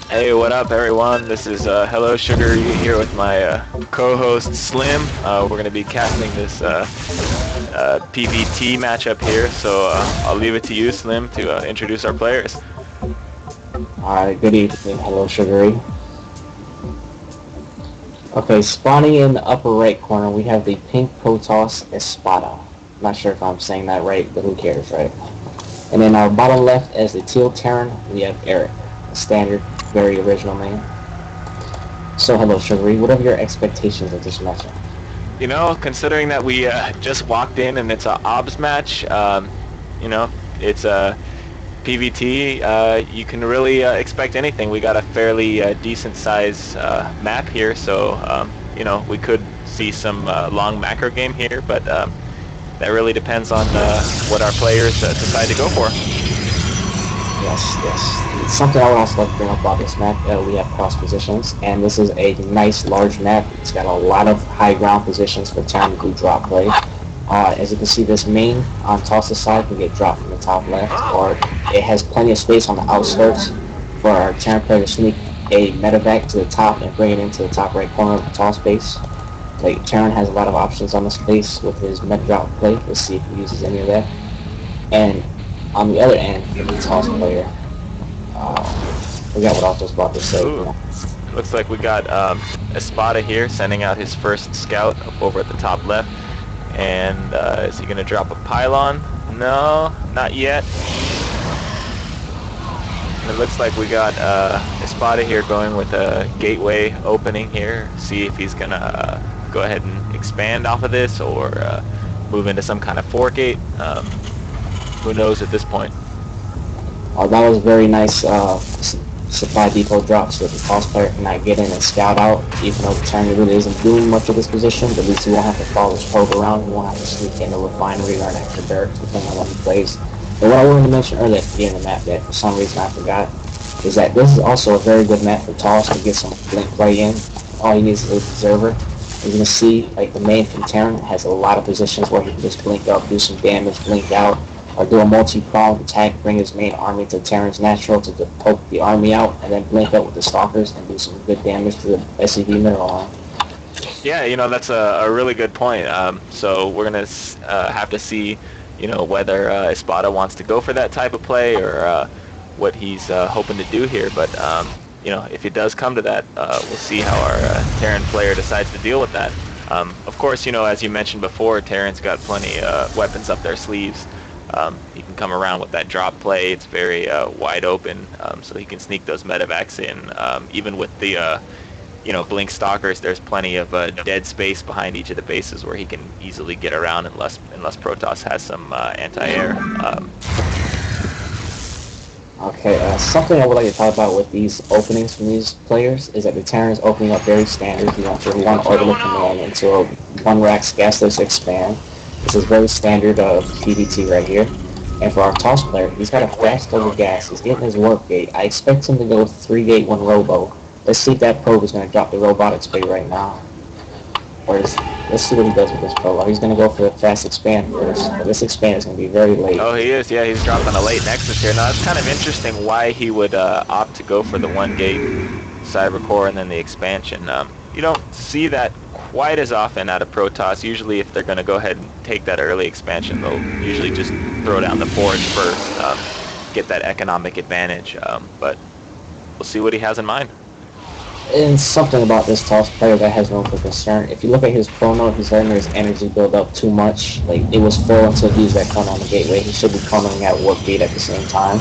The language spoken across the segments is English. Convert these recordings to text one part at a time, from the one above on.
Hey, what up, everyone? This is hellosugaree here with my co-host Slim. We're going to be casting this PvT matchup here, so I'll leave it to you, Slim, to introduce our players. Alright, good evening. Hello, Sugaree. Okay, spawning in the upper right corner, we have the pink Protoss Espada. Not sure if I'm saying that right, but who cares, right? And then our bottom left, as the teal Terran, we have Eric, a standard, very original name. So, hello, Sugaree. What are your expectations of this matchup? You know, considering that we just walked in and it's a OBS match, you know, it's a PvT, you can really expect anything. We got a fairly decent size map here, so you know, we could see some long macro game here, but that really depends on what our players decide to go for. Yes. Something I would also like to bring up about this map, we have cross positions, and this is a nice large map. It's got a lot of high ground positions for Terran to do drop play. As you can see, this main on Toss's side can get dropped from the top left, or it has plenty of space on the outskirts for our Terran player to sneak a medevac to the top and bring it into the top right corner of the toss base. Like, Terran has a lot of options on the space with his med drop play. Let's see if he uses any of that. And on the other end, for the toss player, forgot what I was just about to say. Ooh. Looks like we got Espada here sending out his first scout up over at the top left. And is he going to drop a pylon? No, not yet. And it looks like we got Espada here going with a gateway opening here. See if he's going to go ahead and expand off of this or move into some kind of 4-gate. Who knows at this point? That was very nice supply depot drop so that the toss player cannot get in and scout out, even though the Terran really isn't doing much of this position, but at least he won't have to follow his probe around, he won't have to sneak in a refinery or an extra barracks, depending on what he plays. But what I wanted to mention earlier at the beginning of the map that for some reason I forgot, is that this is also a very good map for toss to get some blink play in. All he needs is a observer. You're going to see, like, the main from Terran has a lot of positions where he can just blink up, do some damage, blink out, or do a multi-pronged attack, bring his main army to Terran's natural to poke the army out, and then blink up with the stalkers and do some good damage to the SCV mineral arm. Yeah, you know, that's a really good point. So we're going to have to see, you know, whether Espada wants to go for that type of play or what he's hoping to do here. But, you know, if it does come to that, we'll see how our Terran player decides to deal with that. Of course, you know, as you mentioned before, Terran's got plenty of weapons up their sleeves. He can come around with that drop play. It's very wide open, so he can sneak those medevacs in. Even with the, you know, blink stalkers, there's plenty of dead space behind each of the bases where he can easily get around unless Protoss has some anti-air. Okay, something I would like to talk about with these openings from these players is that the Terran is opening up very standard. You want your one orbital command into a one racks gasless expand. This is very standard PvT right here. And for our toss player, he's got a fast over gas. He's getting his warp gate. I expect him to go 3-gate 1 robo. Let's see if that probe is going to drop the robotics bay right now. Let's see what he does with this probe. He's going to go for the fast expand first. But this expand is going to be very late. Oh, he is. Yeah, he's dropping a late nexus here. Now, it's kind of interesting why he would opt to go for the 1-gate cyber core and then the expansion. You don't see that quite as often out of Protoss. Usually if they're going to go ahead and take that early expansion, they'll usually just throw down the forge first, get that economic advantage, but we'll see what he has in mind. And something about this toss player that has room for concern. If you look at his chrono, he's letting his energy build up too much. Like, it was full until he used that chrono on the gateway. He should be chronoing out warp gate at the same time,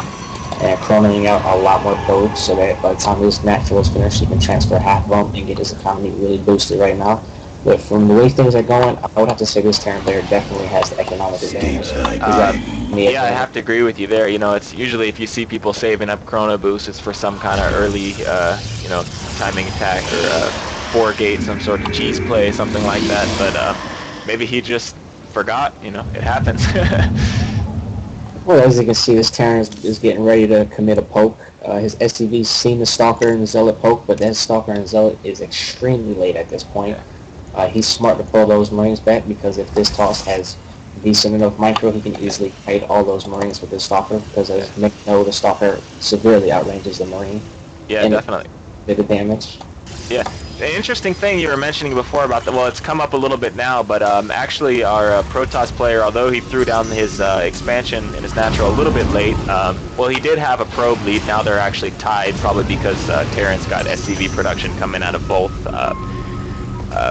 and chronoing out a lot more probes so that by the time his natural is finished, he can transfer half of them and get his economy really boosted right now. But from the way things are going, I would have to say this Terran player definitely has the economic advantage. Yeah, I have to agree with you there. You know, it's usually if you see people saving up chrono boost, it's for some kind of early, you know, timing attack or 4-gate, some sort of cheese play, something like that. But maybe he just forgot. You know, it happens. Well, as you can see, this Terran is getting ready to commit a poke. His SCV's seen the Stalker and the Zealot poke, but that Stalker and Zealot is extremely late at this point. He's smart to pull those Marines back because if this toss has decent enough micro, he can easily fight all those Marines with his Stalker, because as Nick know, the Stalker severely outranges the Marine Yeah, and a definitely. bit of damage. Yeah. The interesting thing you were mentioning before about the, well, it's come up a little bit now, but actually our Protoss player, although he threw down his expansion in his natural a little bit late, well, he did have a probe lead. Now they're actually tied, probably because Terran's got SCV production coming out of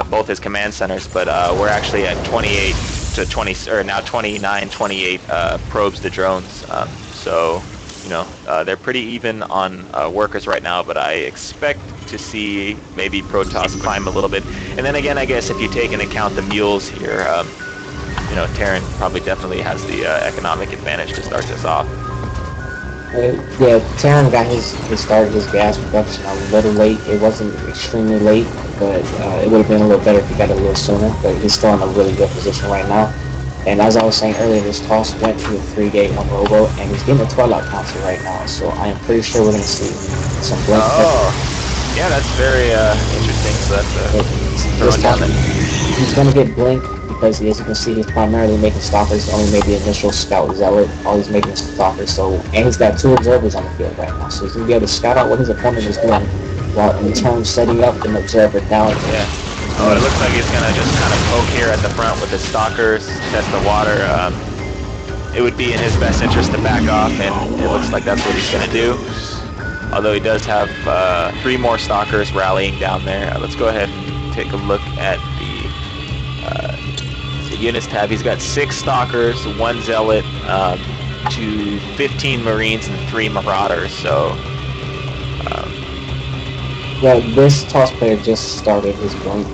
both his command centers, but we're actually at 28 to 20, or now 29, 28 probes to drones. So, you know, they're pretty even on workers right now, but I expect to see maybe Protoss climb a little bit. And then again, I guess if you take into account the mules here, you know, Terran probably definitely has the economic advantage to start this off. Yeah, Terran got his started his gas production a little late. It wasn't extremely late, but it would have been a little better if he got it a little sooner. But he's still in a really good position right now. And as I was saying earlier, this toss went to a 3-gate on Robo, and he's getting a Twilight Council right now. So I am pretty sure we're going to see some blink. Oh, yeah, that's very interesting. So that's throwing down the... He's going to get blink because, as you can see, he's primarily making Stalkers. Only made the initial Scout Zealot. All he's making is Stalkers. So, and he's got 2 Observers on the field right now. So he's going to be able to scout out what his opponent is doing, while in turn setting up an Observer down. Yeah. Oh, it looks like he's going to just kind of poke here at the front with his Stalkers, test the water. It would be in his best interest to back off, and it looks like that's what he's going to do. Although he does have 3 more Stalkers rallying down there. Let's go ahead and take a look at the units tab. He's got 6 Stalkers, 1 Zealot, to 15 Marines, and 3 Marauders. So... yeah, this toss player just started his blink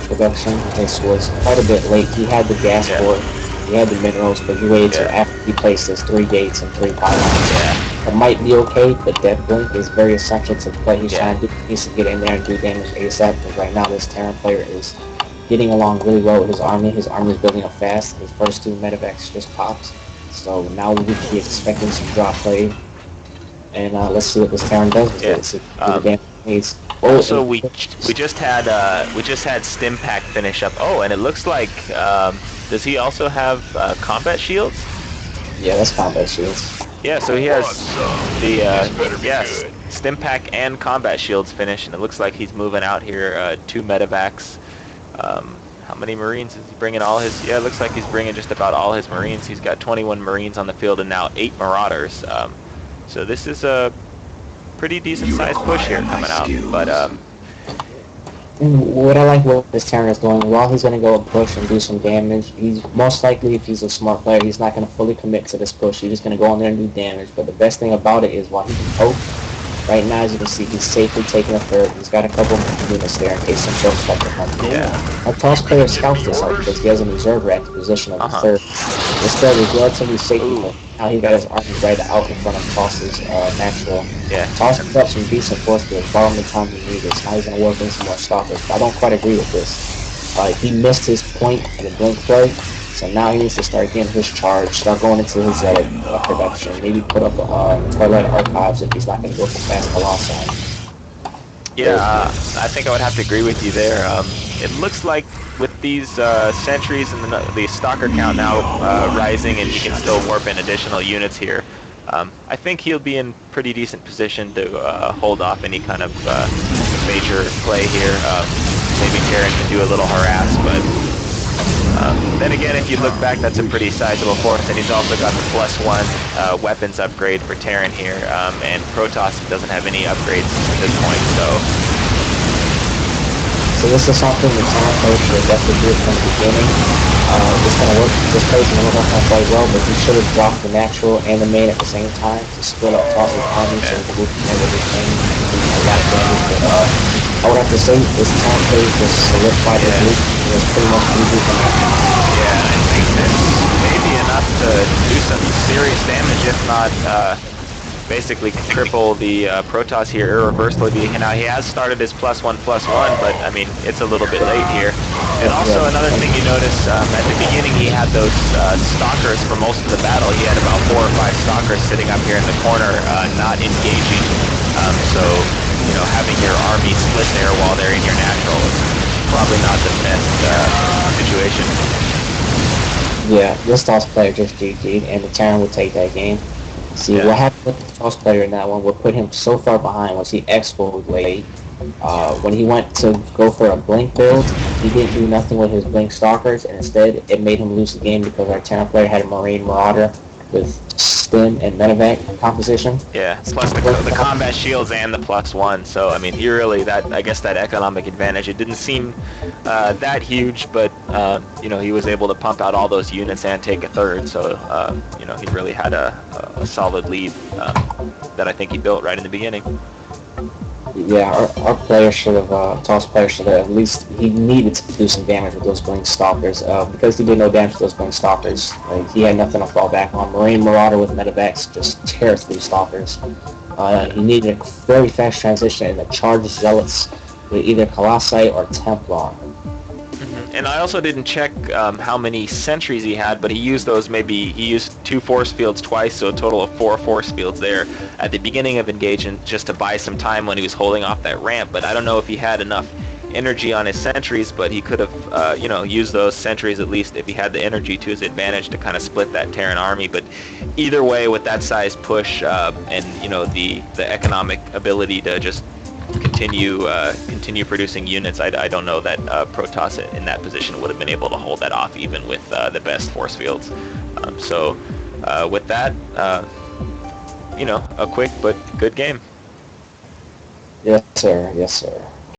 production. This was quite a bit late. He had the gas for it, he had the minerals, but he waited till after he placed his 3 gates and 3 pylons. Yeah. It might be okay, but that blink is very essential to the play he's trying to do. He needs to get in there and do damage ASAP, because right now this Terran player is getting along really well with his army. His army is building up fast. His first 2 medevacs just popped. So now we can be expecting some drop play. And let's see what this Terran does with it. See the damage he needs. Also, we just had Stimpack finish up. Oh, and it looks like does he also have combat shields? Yeah, that's combat shields. Yeah, so he has the Stimpack and combat shields finished, and it looks like he's moving out here 2 medevacs. How many Marines is he bringing? All his? Yeah, it looks like he's bringing just about all his Marines. He's got 21 Marines on the field and now 8 Marauders. So this is a pretty decent sized push here coming out, but what I like what this Terran is doing, while he's going to go and push and do some damage, he's most likely, if he's a smart player, he's not going to fully commit to this push. He's just going to go in there and do damage. But the best thing about it is while he can poke, right now, as you can see, he's safely taking a third. He's got a couple of units there in case some folks like to come. Yeah. Our toss player scouts this out because he has an observer at the position of the third. This third is relatively safe. Now he got his army right out in front of Toss's natural. Yeah. Toss put up some decent force to borrow the time he needed. Now he's going to work in some more Stalkers. But I don't quite agree with this. He missed his point in the blink play. So now he needs to start getting his charge, start going into his production, maybe put up Twilight Archives if he's not going to go for fast alongside. Yeah, I think I would have to agree with you there. It looks like with these sentries and the Stalker count now rising, and he can still warp in additional units here, I think he'll be in pretty decent position to hold off any kind of major play here. Maybe Terran can do a little harass, but then again, if you look back, that's a pretty sizable force, and he's also got the +1 weapons upgrade for Terran here, and Protoss doesn't have any upgrades at this point, so this is something the Terran player should definitely do from the beginning. This plays going to work out quite well, but he should have dropped the natural and the main at the same time to split up Toss's army so he could move from everything and do a lot of damage. But I would have to say this Terran player just solidified his loop. It was pretty much easy for him. Yeah, I think that's maybe enough to do some serious damage, if not basically triple the Protoss here irreversibly. Now he has started his +1/+1, but I mean it's a little bit late here. And also another thing you notice at the beginning, he had those Stalkers for most of the battle. He had about 4 or 5 Stalkers sitting up here in the corner, not engaging. So you know, having your army split there while they're in your natural is probably not the best situation. Yeah, this Toss player just GG'd, and the Terran would take that game. See, Yeah. what happened with the Toss player in that one, what put him so far behind was he expoed late. When he went to go for a Blink build, he didn't do nothing with his Blink Stalkers, and instead it made him lose the game because our Terran player had a Marine Marauder with Stim and Medevac composition. Yeah, plus the combat shields and the +1. So I mean, he really I guess that economic advantage. It didn't seem that huge, but you know, he was able to pump out all those units and take a third. So you know, he really had a solid lead that I think he built right in the beginning. Yeah, our player should have, Toss player should have, at least, he needed to do some damage with those Blink Stalkers, because he did no damage to those Blink Stalkers. Like, he had nothing to fall back on. Marine Marauder with Medevacs just tears through Stalkers. He needed a very fast transition and a charged Zealots with either Colossi or Templar. And I also didn't check how many sentries he had, but he used those he used 2 force fields twice, so a total of 4 force fields there at the beginning of engagement just to buy some time when he was holding off that ramp. But I don't know if he had enough energy on his sentries, but he could have, you know, used those sentries at least if he had the energy to his advantage to kind of split that Terran army. But either way, with that size push and, you know, the economic ability to just continue producing units, I don't know that Protoss in that position would have been able to hold that off even with the best force fields. So with that, you know, a quick but good game. Yes, sir. Yes, sir.